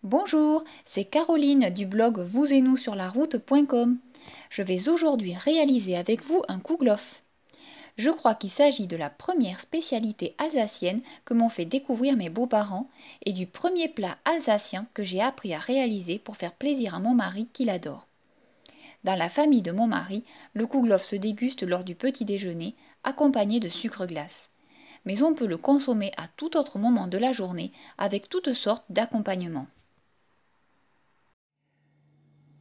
Bonjour, c'est Caroline du blog vous et nous sur la route.com. Je vais aujourd'hui réaliser avec vous un kouglof. Je crois qu'il s'agit de la première spécialité alsacienne que m'ont fait découvrir mes beaux-parents et du premier plat alsacien que j'ai appris à réaliser pour faire plaisir à mon mari qui l'adore. Dans la famille de mon mari, le kouglof se déguste lors du petit déjeuner accompagné de sucre glace. Mais on peut le consommer à tout autre moment de la journée avec toutes sortes d'accompagnements.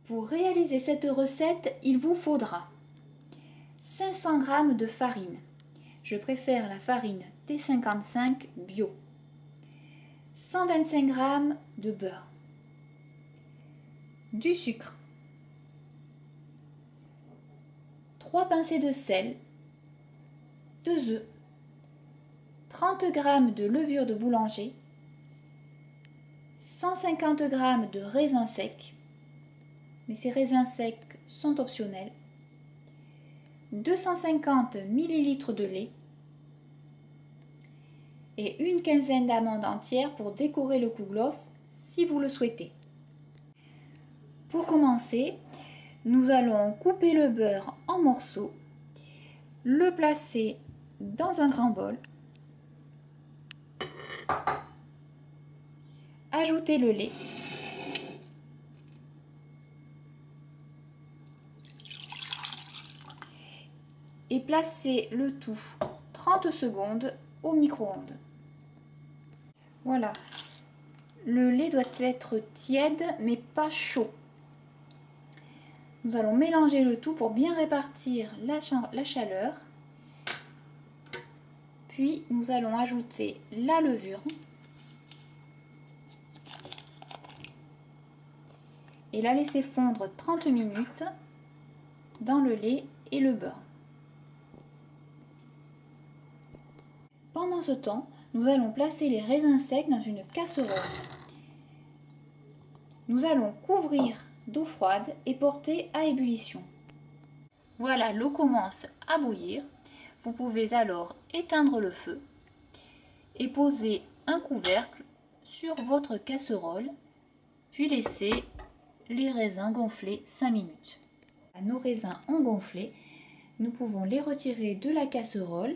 Pour réaliser cette recette, il vous faudra 500 g de farine. Je préfère la farine T55 bio. 125 g de beurre. Du sucre. 3 pincées de sel. 2 œufs. 30 g de levure de boulanger. 150 g de raisins secs. Mais ces raisins secs sont optionnels. 250 ml de lait et une quinzaine d'amandes entières pour décorer le kouglof si vous le souhaitez. Pour commencer, nous allons couper le beurre en morceaux, le placer dans un grand bol, ajouter le lait, et placer le tout 30 secondes au micro-ondes. Voilà, le lait doit être tiède mais pas chaud. Nous allons mélanger le tout pour bien répartir la chaleur. Puis nous allons ajouter la levure et la laisser fondre 30 minutes dans le lait et le beurre. Pendant ce temps, nous allons placer les raisins secs dans une casserole. Nous allons couvrir d'eau froide et porter à ébullition. Voilà, l'eau commence à bouillir. Vous pouvez alors éteindre le feu et poser un couvercle sur votre casserole, puis laisser les raisins gonfler 5 minutes. Nos raisins ont gonflé, nous pouvons les retirer de la casserole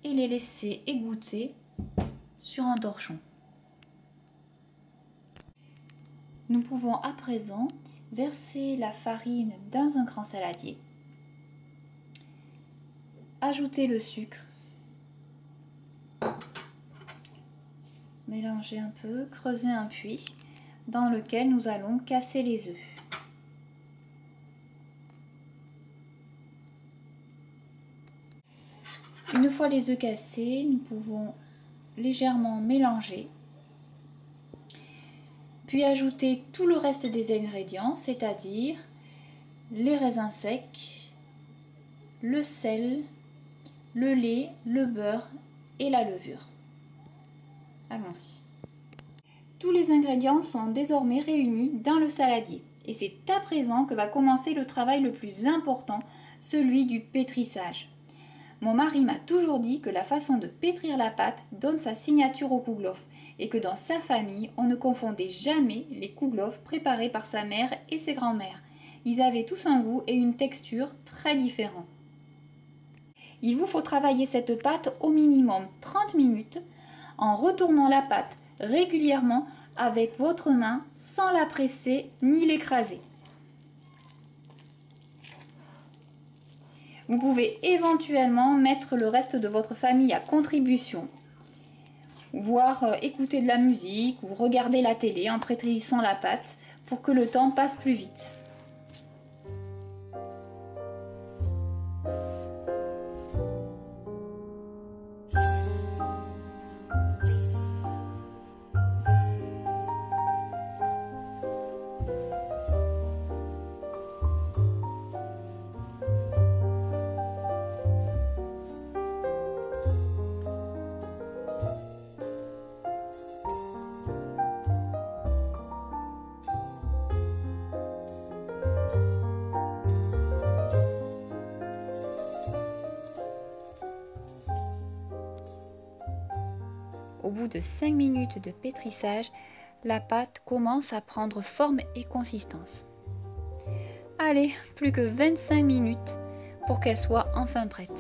et les laisser égoutter sur un torchon. Nous pouvons à présent verser la farine dans un grand saladier, ajouter le sucre, mélanger un peu, creuser un puits dans lequel nous allons casser les œufs. Une fois les œufs cassés, nous pouvons légèrement mélanger, puis ajouter tout le reste des ingrédients, c'est-à-dire les raisins secs, le sel, le lait, le beurre et la levure. Allons-y. Tous les ingrédients sont désormais réunis dans le saladier et c'est à présent que va commencer le travail le plus important, celui du pétrissage. Mon mari m'a toujours dit que la façon de pétrir la pâte donne sa signature au kouglof et que dans sa famille, on ne confondait jamais les kouglofs préparés par sa mère et ses grands-mères. Ils avaient tous un goût et une texture très différents. Il vous faut travailler cette pâte au minimum 30 minutes en retournant la pâte régulièrement avec votre main sans la presser ni l'écraser. Vous pouvez éventuellement mettre le reste de votre famille à contribution, voire écouter de la musique ou regarder la télé en pétrissant la pâte pour que le temps passe plus vite. Au bout de 5 minutes de pétrissage, La pâte commence à prendre forme et consistance. Allez, plus que 25 minutes pour qu'elle soit enfin prête.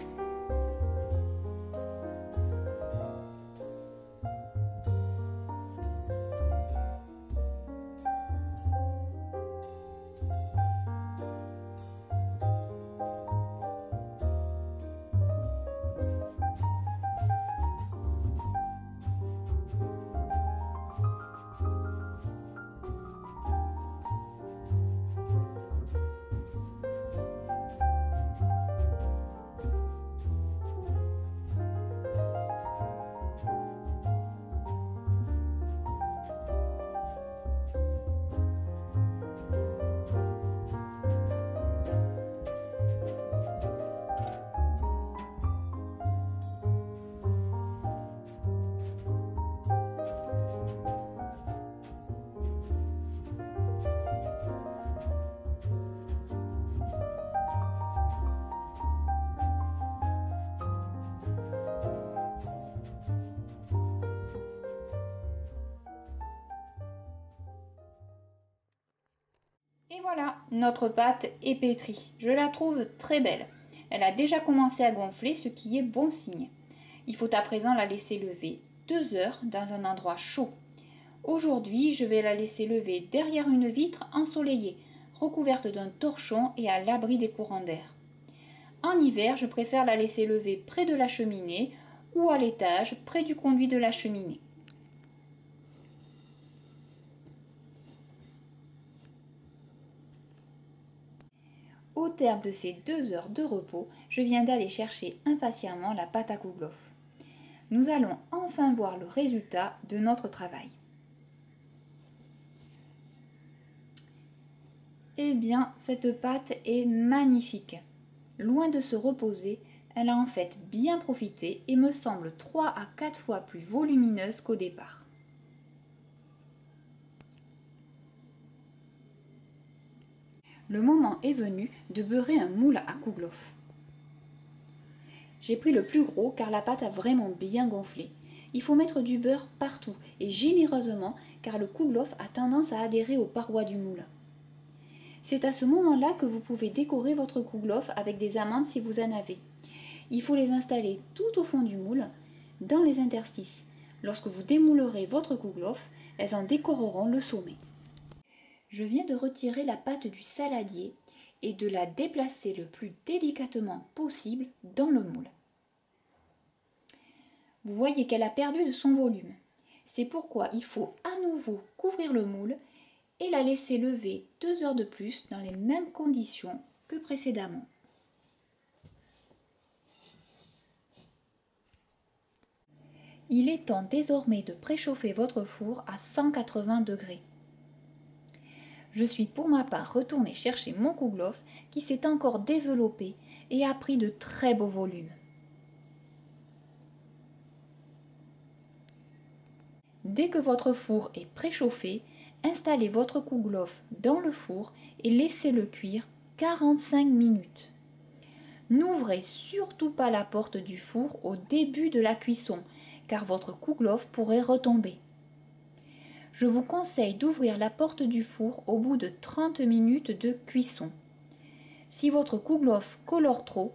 Et voilà, notre pâte est pétrie. Je la trouve très belle. Elle a déjà commencé à gonfler, ce qui est bon signe. Il faut à présent la laisser lever 2 heures dans un endroit chaud. Aujourd'hui, je vais la laisser lever derrière une vitre ensoleillée, recouverte d'un torchon et à l'abri des courants d'air. En hiver, je préfère la laisser lever près de la cheminée ou à l'étage, près du conduit de la cheminée. Au terme de ces 2 heures de repos, je viens d'aller chercher impatiemment la pâte à kouglof. Nous allons enfin voir le résultat de notre travail. Eh bien, cette pâte est magnifique. Loin de se reposer, elle a en fait bien profité et me semble 3 à 4 fois plus volumineuse qu'au départ. Le moment est venu de beurrer un moule à kouglof. J'ai pris le plus gros car la pâte a vraiment bien gonflé. Il faut mettre du beurre partout et généreusement car le kouglof a tendance à adhérer aux parois du moule. C'est à ce moment-là que vous pouvez décorer votre kouglof avec des amandes si vous en avez. Il faut les installer tout au fond du moule, dans les interstices. Lorsque vous démoulerez votre kouglof, elles en décoreront le sommet. Je viens de retirer la pâte du saladier et de la déplacer le plus délicatement possible dans le moule. Vous voyez qu'elle a perdu de son volume. C'est pourquoi il faut à nouveau couvrir le moule et la laisser lever 2 heures de plus dans les mêmes conditions que précédemment. Il est temps désormais de préchauffer votre four à 180 degrés. Je suis pour ma part retournée chercher mon kouglof qui s'est encore développé et a pris de très beaux volumes. Dès que votre four est préchauffé, installez votre kouglof dans le four et laissez-le cuire 45 minutes. N'ouvrez surtout pas la porte du four au début de la cuisson car votre kouglof pourrait retomber. Je vous conseille d'ouvrir la porte du four au bout de 30 minutes de cuisson. Si votre kouglof colore trop,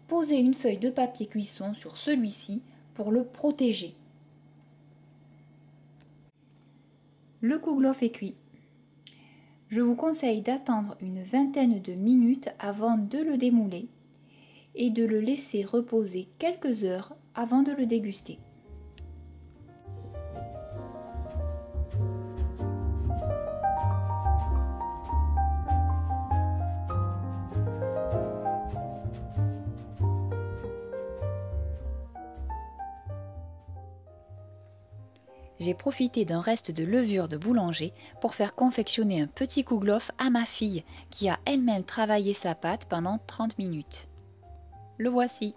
posez une feuille de papier cuisson sur celui-ci pour le protéger. Le kouglof est cuit. Je vous conseille d'attendre une vingtaine de minutes avant de le démouler et de le laisser reposer quelques heures avant de le déguster. J'ai profité d'un reste de levure de boulanger pour faire confectionner un petit kouglof à ma fille qui a elle-même travaillé sa pâte pendant 30 minutes. Le voici.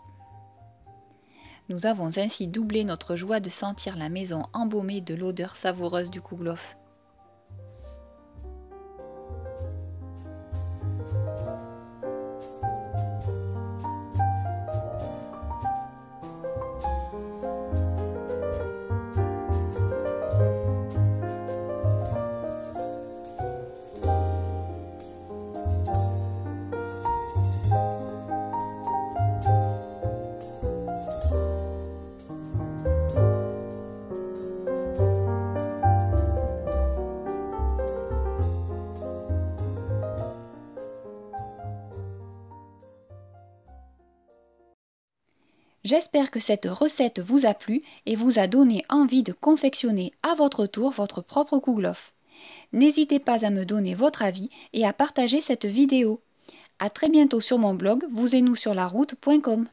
Nous avons ainsi doublé notre joie de sentir la maison embaumée de l'odeur savoureuse du kouglof. J'espère que cette recette vous a plu et vous a donné envie de confectionner à votre tour votre propre kouglof. N'hésitez pas à me donner votre avis et à partager cette vidéo. À très bientôt sur mon blog vous-et-nous-sur-la-route.com.